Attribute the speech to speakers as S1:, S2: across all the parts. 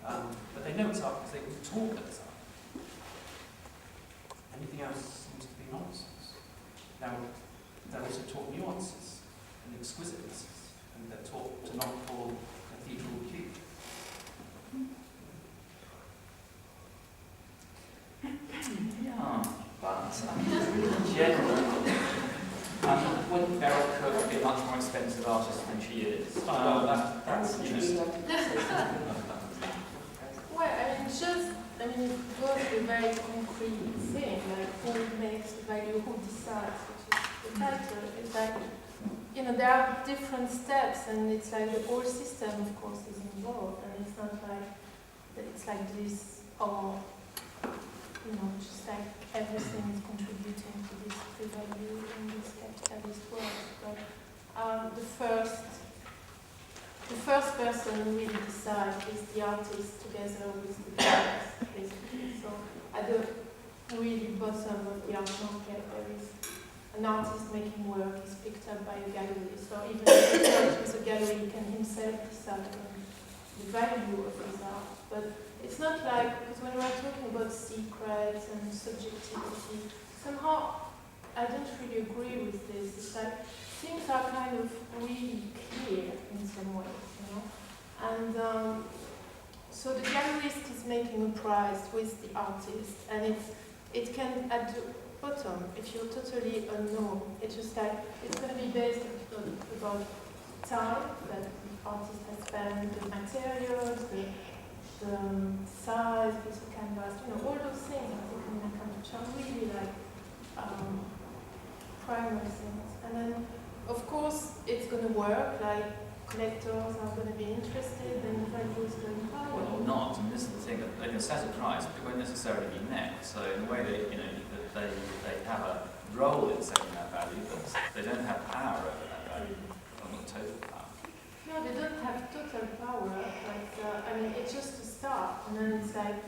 S1: But they know it's art because they can talk that it's art. Anything else seems to be nonsense. Now, they're also taught nuances and exquisitenesses, and they're taught to not call cathedral cute.
S2: Yeah, but in general, wouldn't Beryl Cook be a much more expensive artist than she is?
S1: That's
S3: Well, it goes to a very concrete thing, like who makes the value, who decides which is the title. It's like, there are different steps, and it's like the whole system, of course, is involved, and it's not like that it's like this, or, just like everything is contributing to this value in this capitalist world. But the first person who really decides is the artist together with the galleries, basically. So at the really bottom of the art market, there is an artist making work is picked up by a gallery. So even if with a gallery, he can himself decide on the value of his art. But it's not like, because when we're talking about secrets and subjectivity, somehow I don't really agree with this. It's like things are kind of really clear in some ways, And so the gallerist is making a price with the artist, and it can, at the bottom, if you're totally unknown, it's just like, it's going to be based about time that the artist has spent, the materials, the size, piece of canvas, all those things I think in the which are really like primary things. And then, of course, it's going to work, like collectors are going to be interested and the value is going higher.
S2: Well, or not, and this is the thing, that they can set a price, but it won't necessarily be met. So in a way, that they have a role in setting that value, but they don't have power over that value, or not total power.
S3: No, they don't have total power, but it's just a start, and then it's like,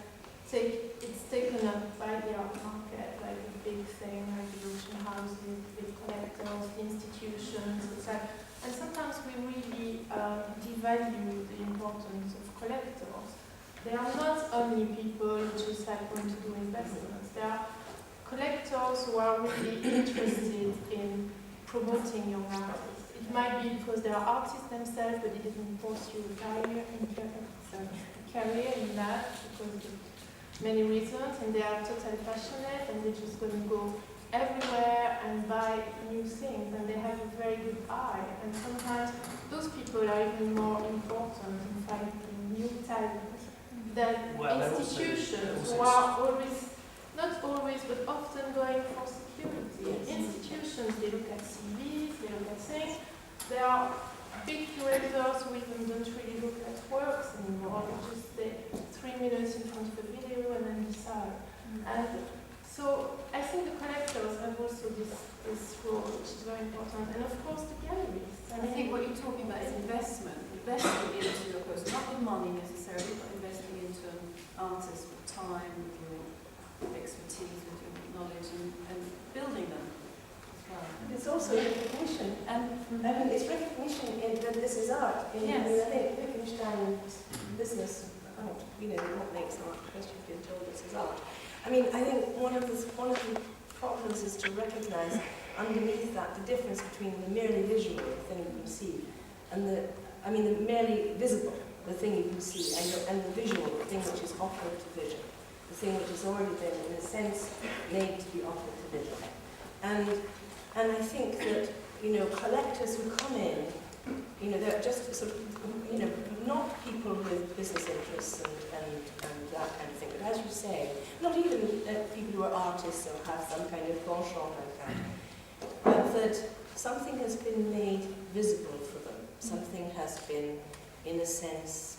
S3: it's taken up by the art market, like a big thing, like the auction houses, big collectors, institutions, it's like, and sometimes we really devalue the importance of collectors. They are not only people who just want to do investments, they are collectors who are really interested in promoting young artists. It might be because they are artists themselves, but they didn't pursue a career in that because of many reasons, and they are totally passionate, and they're just going to go everywhere and buy new things, and they have a very good eye. And sometimes those people are even more important in finding new talent than institutions who are always, not always, but often going for security. Institutions, they look at CVs, they look at things. There are big curators who even don't really look at works anymore. They just stay 3 minutes in front of a video and then decide. And so I think the collectors have also this role, which is very important. And of course the galleries.
S4: I think what you're talking about is investment. Investing into, of course, not with money necessarily, but investing into an artist with time, with your expertise, with your knowledge, and building them.
S5: It's also recognition, and it's recognition that this is art. I think Wittgenstein's business, what makes art, because you've been told this is art. I think one of the problems is to recognise underneath that the difference between the merely visual, the thing you can see, and the merely visible, the thing you can see, and the visual, the thing which is offered to vision, the thing which has already been, in a sense, made to be offered to vision. And I think that, collectors who come in, they're just sort of, not people with business interests and that kind of thing, but as you say, not even people who are artists or have some kind of penchant like that, but that something has been made visible for them. Something has been, in a sense,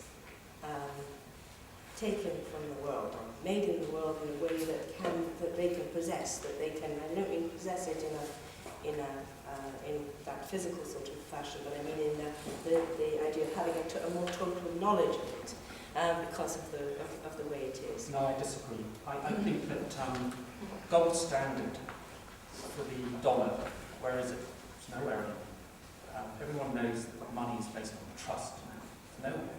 S5: taken from the world, or made in the world in a way that they can possess, that they can, I don't mean possess it in that physical sort of fashion, but I mean in the idea of having a more total knowledge of it, because of the way it is.
S1: No, I disagree. I think that gold standard for the dollar, where is it? It's nowhere. Everyone knows that money is based on trust. It's nowhere.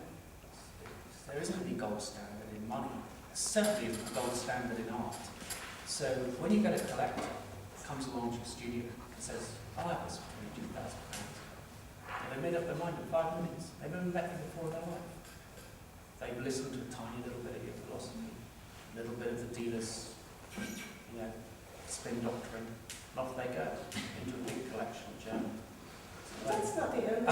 S1: It's there isn't any gold standard in money. There certainly isn't a gold standard in art. So when you get a collector comes along to your studio and says, "I'll have this for £22,000," and they made up their mind in 5 minutes. They've never met you before in their life. They've listened to a tiny little bit of your philosophy, a little bit of the dealer's, spin doctrine, and off they go into a big collection of German.
S5: That's not the only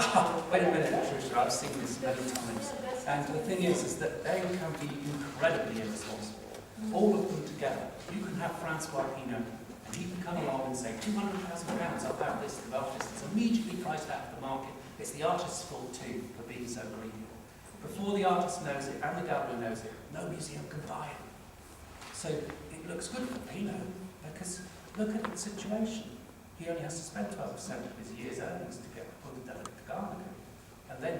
S1: Wait a minute, Trisha, I've seen this many times. And the thing is that they can be incredibly irresponsible. All of them together. You can have Francois Pinault, and he can come along and say, £200,000, I'll have this. The artist is immediately priced out of the market. It's the artist's fault too for being so greedy. Before the artist knows it and the gallery knows it, no museum can buy it. So it looks good for Pinault, because look at the situation. He only has to spend 12% of his year's earnings to get put the Garnier. And then,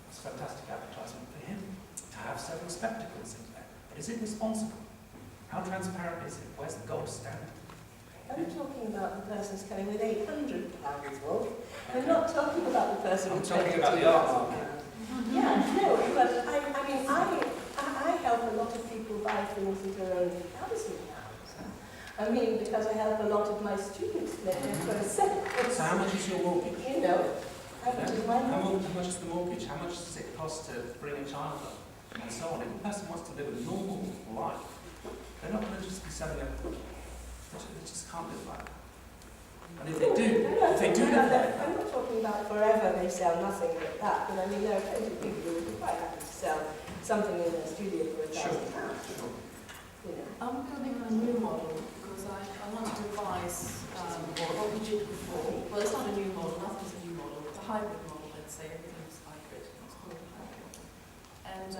S1: it's fantastic advertisement for him to have several spectacles in there. But is it responsible? How transparent is it? Where's the gold standard?
S5: I'm talking about the person who's coming with £800, Wolf. I'm not talking about the person
S1: I'm
S5: with
S1: talking about the art market.
S5: Yeah, no, but I help a lot of people buy things that are only £1,000. I mean, because I help a lot of my students make their first set.
S1: So how much is your mortgage?
S5: How much is my
S1: How
S5: mortgage?
S1: much is the mortgage? How much does it cost to bring a child up? And so on. If a person wants to live a normal life, they're not going to just be selling a... They just can't live like that. And if they do live like that...
S5: I'm not talking about forever they sell nothing but that, but I mean, there are plenty of people who would be quite happy to sell something in their studio for £1,000.
S1: Sure.
S4: I'm building on a new model because I want to revise what we did before. Well, it's not a new model, nothing's a new model. It's a hybrid model, let's say, everything's hybrid. It's called a hybrid. And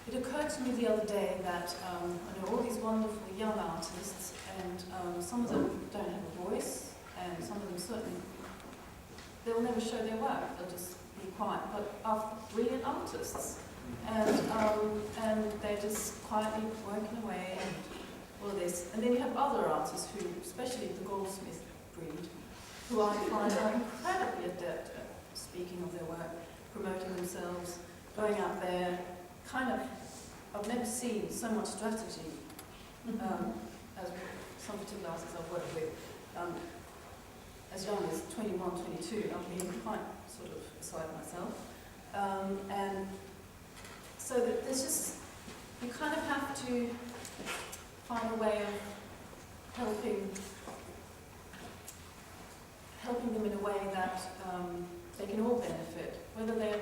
S4: it occurred to me the other day that I know all these wonderful young artists, and some of them don't have a voice, and some of them certainly, they'll never show their work, they'll just be quiet, but are brilliant artists. And they're just quietly working away and all of this. And then you have other artists who, especially the Goldsmith breed, who I find are incredibly adept at speaking of their work, promoting themselves, going out there, I've never seen so much strategy as some particular artists I've worked with. As young as 21, 22, I've been quite sort of beside myself. And so that there's just, you kind of have to find a way of helping them in a way that they can all benefit, whether they're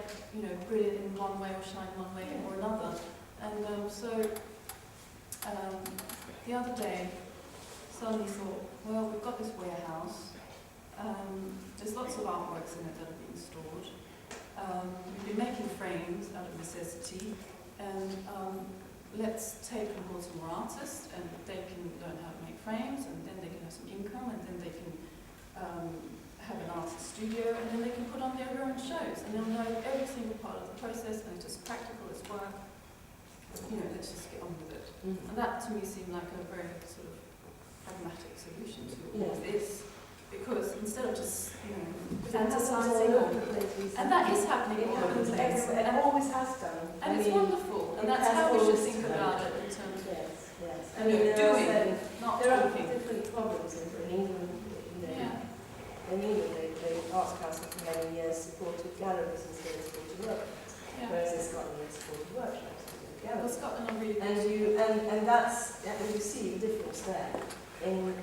S4: brilliant in one way or shine one way or another. And so the other day, suddenly thought, well, we've got this warehouse. There's lots of artworks in it that are being stored. We've been making frames out of necessity, and let's take on board some more artists, and they can learn how to make frames, and then they can have some income, and then they can have an artist studio, and then they can put on their own shows, and they'll know every single part of the process, and it's just practical, it's work. Let's just get on with it.
S5: Mm-hmm.
S4: And that to me seemed like a very sort of pragmatic solution to all of this. Because instead of just, fantasizing, and that is happening all over the place,
S5: It always has done.
S4: and it's wonderful, and that's how we should think about it in terms of
S5: Yes.
S4: doing, not
S5: there are
S4: talking.
S5: different problems in England.
S4: Yeah,
S5: In England, the Arts Council for many years supported galleries instead of supported workshops,
S4: yeah.
S5: whereas in Scotland they supported workshops instead of
S4: Well,
S5: galleries.
S4: Scotland are really
S5: And that's, and you see the difference there in the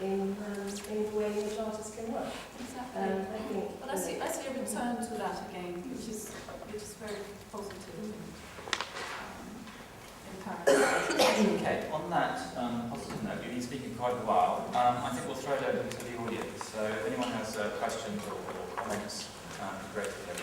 S5: way in which artists can work.
S4: exactly.
S5: I think.
S4: But I see a return to that again, which is very positive and empowering.
S2: Okay, on that positive note, you've been speaking quite a while. I think we'll throw it over to the audience. So if anyone has questions or comments, great to hear.